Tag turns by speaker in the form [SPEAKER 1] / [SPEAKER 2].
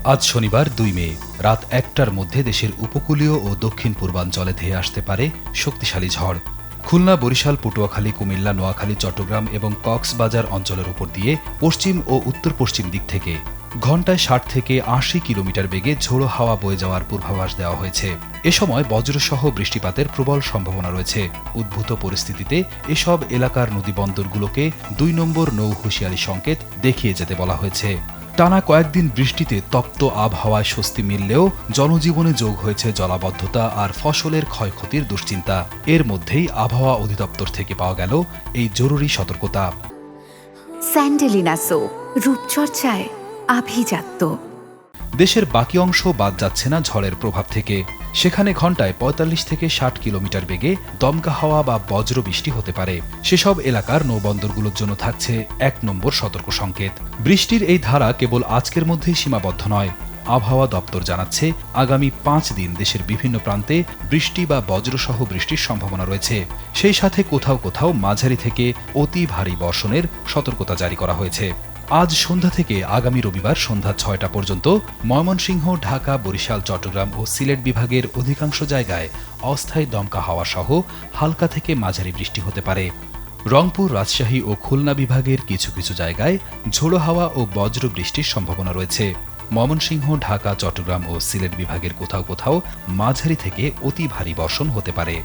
[SPEAKER 1] আজ শনিবার ২ মে রাত ১টার মধ্যে দেশের উপকূলীয় ও দক্ষিণ পূর্বাঞ্চলে ধেয়ে আসতে পারে শক্তিশালী ঝড়। খুলনা, বরিশাল, পটুয়াখালী, কুমিল্লা, নোয়াখালী, চট্টগ্রাম এবং কক্সবাজার অঞ্চলের উপর দিয়ে পশ্চিম ও উত্তর পশ্চিম দিক থেকে ঘণ্টায় ৬০ থেকে ৮০ কিলোমিটার বেগে ঝোড়ো হাওয়া বয়ে যাওয়ার পূর্বাভাস দেওয়া হয়েছে। এ সময় বজ্রসহ বৃষ্টিপাতের প্রবল সম্ভাবনা রয়েছে। উদ্ভূত পরিস্থিতিতে এসব এলাকার নদীবন্দরগুলোকে ২ নম্বর নৌ হুঁশিয়ারি সংকেত দেখিয়ে যেতে বলা হয়েছে। টানা কয়েকদিন বৃষ্টিতে তপ্ত আবহাওয়ায় স্বস্তি মিললেও জনজীবনে যোগ হয়েছে জলাবদ্ধতা আর ফসলের ক্ষয়ক্ষতির দুশ্চিন্তা। এর মধ্যেই আবহাওয়া অধিদপ্তর থেকে পাওয়া গেল এই জরুরি সতর্কতা।
[SPEAKER 2] স্যান্ডেলিনা সো, রূপচর্চায় আভিজাত্য।
[SPEAKER 1] দেশের বাকি অংশ বাদ যাচ্ছে না ঝড়ের প্রভাব থেকে। সেখানে ঘণ্টায় ৪৫ থেকে ৬০ কিলোমিটার বেগে দমকা হাওয়া বা বজ্র বৃষ্টি হতে পারে। সেসব এলাকার নৌবন্দরগুলোর জন্য থাকছে ১ নম্বর সতর্ক সংকেত। বৃষ্টির এই ধারা কেবল আজকের মধ্যেই সীমাবদ্ধ নয়। আবহাওয়া দপ্তর জানাচ্ছে, আগামী ৫ দিন দেশের বিভিন্ন প্রান্তে বৃষ্টি বা বজ্রসহ বৃষ্টির সম্ভাবনা রয়েছে। সেই সাথে কোথাও কোথাও মাঝারি থেকে অতি ভারী বর্ষণের সতর্কতা জারি করা হয়েছে। আজ সন্ধ্যা থেকে আগামী রবিবার সন্ধ্যা ৬টা পর্যন্ত ময়মনসিংহ, ঢাকা, বরিশাল, চট্টগ্রাম ও সিলেট বিভাগের অধিকাংশ জায়গায় অস্থায়ী দমকা হাওয়া সহ হালকা থেকে মাঝারি বৃষ্টি হতে পারে। রংপুর, রাজশাহী ও খুলনা বিভাগের কিছু কিছু জায়গায় ঝোড়ো হাওয়া ও বজ্র বৃষ্টির সম্ভাবনা রয়েছে। ময়মনসিংহ, ঢাকা, চট্টগ্রাম ও সিলেট বিভাগের কোথাও কোথাও মাঝারি থেকে অতি ভারী বর্ষণ হতে পারে।